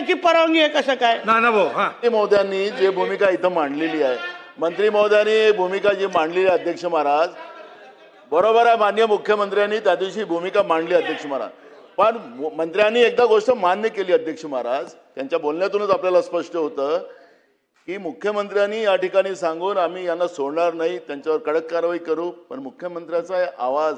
याची परवानगी आहे कसं काय? ना भाऊ हा मंत्री महोदयांनी जी भूमिका इथं मांडलेली आहे, मंत्री महोदयांनी भूमिका जी मांडलेली आहे अध्यक्ष महाराज, बरोबर आहे. माननीय मुख्यमंत्र्यांनी त्या दिवशी भूमिका मांडली अध्यक्ष महाराज, पण मंत्र्यांनी एकदा गोष्ट मान्य केली अध्यक्ष महाराज, त्यांच्या बोलण्यातूनच आपल्याला स्पष्ट होतं की मुख्यमंत्र्यांनी या ठिकाणी सांगून आम्ही यांना सोडणार नाही, त्यांच्यावर कडक कारवाई करू, पण मुख्यमंत्र्याचा आवाज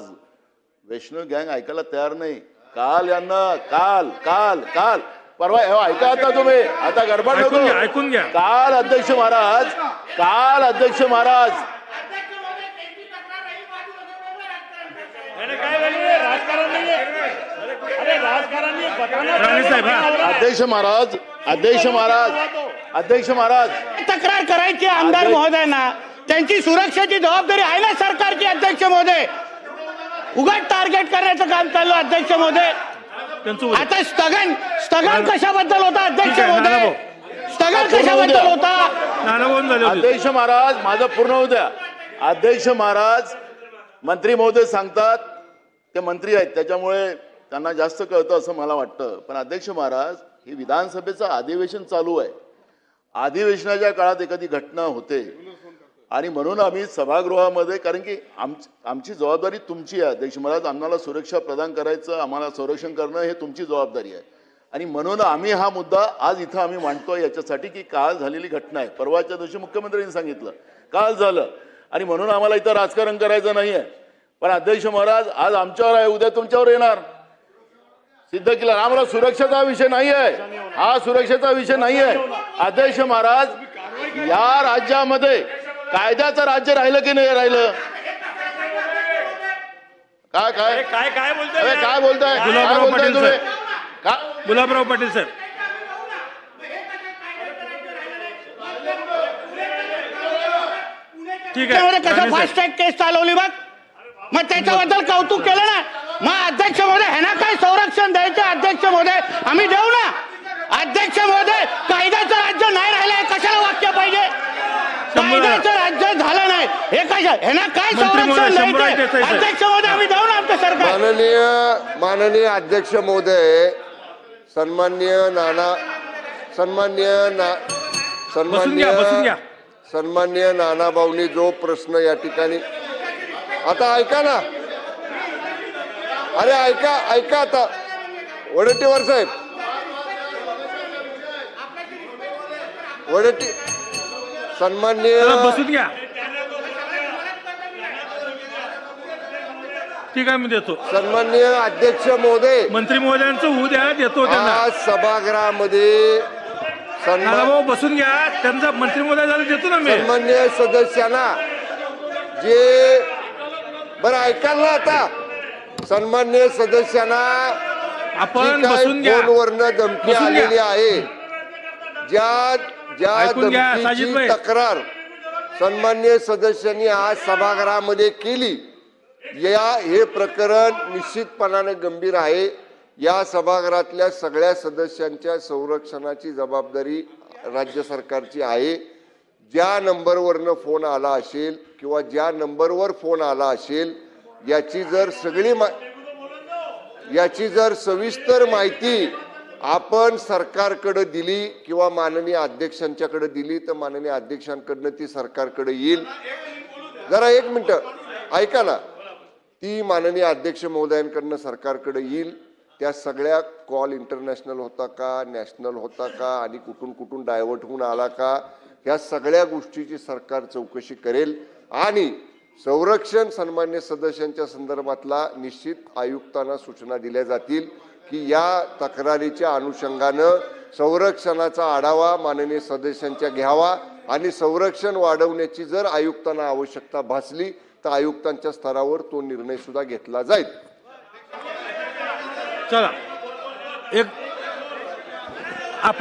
वैष्णव गँग ऐकायला तयार नाही. काल यांना काल काल काल परवा ऐका आता तुम्ही, आता गडबड नको, ऐकून घ्या. काल अध्यक्ष महाराज अध्यक्ष महाराज तक्रार करायची आमदार महोदयांना, त्यांची सुरक्षेची जबाबदारी आहे ना सरकारची. अध्यक्ष महोदय उगाच टार्गेट करण्याचं काम चालू अध्यक्ष महोदय. आता स्थगन कशाबद्दल होता अध्यक्ष महोदय? स्थगन कशाबद्दल होता? अध्यक्ष महाराज माझं पूर्ण होऊ द्या. अध्यक्ष महाराज मंत्री महोदय सांगतात, ते मंत्री आहेत त्याच्यामुळे त्यांना जास्त कळतं असं मला वाटतं, पण अध्यक्ष महाराज हे विधानसभेचं अधिवेशन चालू आहे, अधिवेशनाच्या काळात एखादी घटना होते आणि म्हणून आम्ही सभागृहामध्ये, कारण की आमची जबाबदारी तुमची आहे अध्यक्ष महाराज, आम्हाला सुरक्षा प्रदान करायचं, आम्हाला संरक्षण करणं हे तुमची जबाबदारी आहे, आणि म्हणून आम्ही हा मुद्दा आज इथं आम्ही मांडतोय याच्यासाठी की काल झालेली घटना आहे. परवाच्या दिवशी मुख्यमंत्र्यांनी सांगितलं काल झालं, आणि म्हणून आम्हाला इथं राजकारण करायचं नाही आहे. पण अध्यक्ष महाराज आज आमच्यावर आहे, उद्या तुमच्यावर येणार. सिद्ध केलं. आम्हाला सुरक्षेचा विषय नाही आहे, हा सुरक्षेचा विषय नाही आहे अध्यक्ष महाराज. या राज्यामध्ये कायद्याचं राज्य राहिलं की नाही राहिलं? काय काय काय काय बोलताय? काय बोलताय तुम्ही? गुलाबराव पाटील सर, ठीक आहे. कसं फास्ट ट्रॅक केस चालवली बघ, मग त्याच्याबद्दल कौतुक केलं ना. मग अध्यक्ष महोदय ह्यांना काय संरक्षण द्यायचं अध्यक्ष महोदय? आम्ही देऊ ना अध्यक्ष महोदय. कायद्याचं राज्य नाही राहिलं, कशाला वाक्य पाहिजे? कायद्याचं राज्य झालं नाही हे कशा, ह्यांना काय संरक्षण द्यायचं अध्यक्ष महोदय? आम्ही देऊ ना आमचं सरकार. माननीय अध्यक्ष महोदय, सन्मान्य नाना भाऊनी जो प्रश्न या ठिकाणी, आता ऐका ना, अरे ऐका आता वडट्टीवार साहेब, सन्मान्य बसून घ्या. ठीक आहे, मी देतो. सन्मान्य अध्यक्ष महोदय, मंत्री महोदयांचं होऊ द्या, देतो त्यांना. आज सभागृहामध्ये भाऊ बसून घ्या, त्यांचा मंत्री महोदय झालं देतो ना मी. सन्मान्य सदस्यांना जे बरं ऐकाल ना, आता सन्मान्य सदस्यांना आपण बसून घ्या, फोनवरनं धमकी आलेली आहे, ज्या धमकीची तक्रार सन्मान्य सदस्यांनी आज सभागृहामध्ये केली, हे प्रकरण निश्चितपणाने गंभीर आहे. या सभागृहातल्या सगळ्या सदस्यांच्या संरक्षणाची जबाबदारी राज्य सरकारची आहे. ज्या नंबरवरनं फोन आला असेल किंवा ज्या नंबरवर फोन आला असेल याची जर सविस्तर माहिती आपण सरकारकडे दिली किंवा माननीय अध्यक्षांच्याकडे दिली तर माननीय अध्यक्षांकडनं ती सरकारकडे येईल. जरा एक मिनिट ऐका ना, ती माननीय अध्यक्ष महोदयांकडनं सरकारकडे येईल. त्या सगळ्या कॉल इंटरनॅशनल होता का, नॅशनल होता का, आणि कुठून कुठून डायव्हर्ट होऊन आला का, ह्या सगळ्या गोष्टीची सरकार चौकशी करेल. आणि संरक्षण सन्मान्य सदस्यांच्या संदर्भातला निश्चित आयुक्तांना सूचना दिल्या जातील की या तक्रारीच्या अनुषंगानं संरक्षणाचा आढावा माननीय सदस्यांच्या घ्यावा, आणि संरक्षण वाढवण्याची जर आयुक्तांना आवश्यकता भासली तर आयुक्तांच्या स्तरावर तो निर्णय सुद्धा घेतला जाईल. चला एक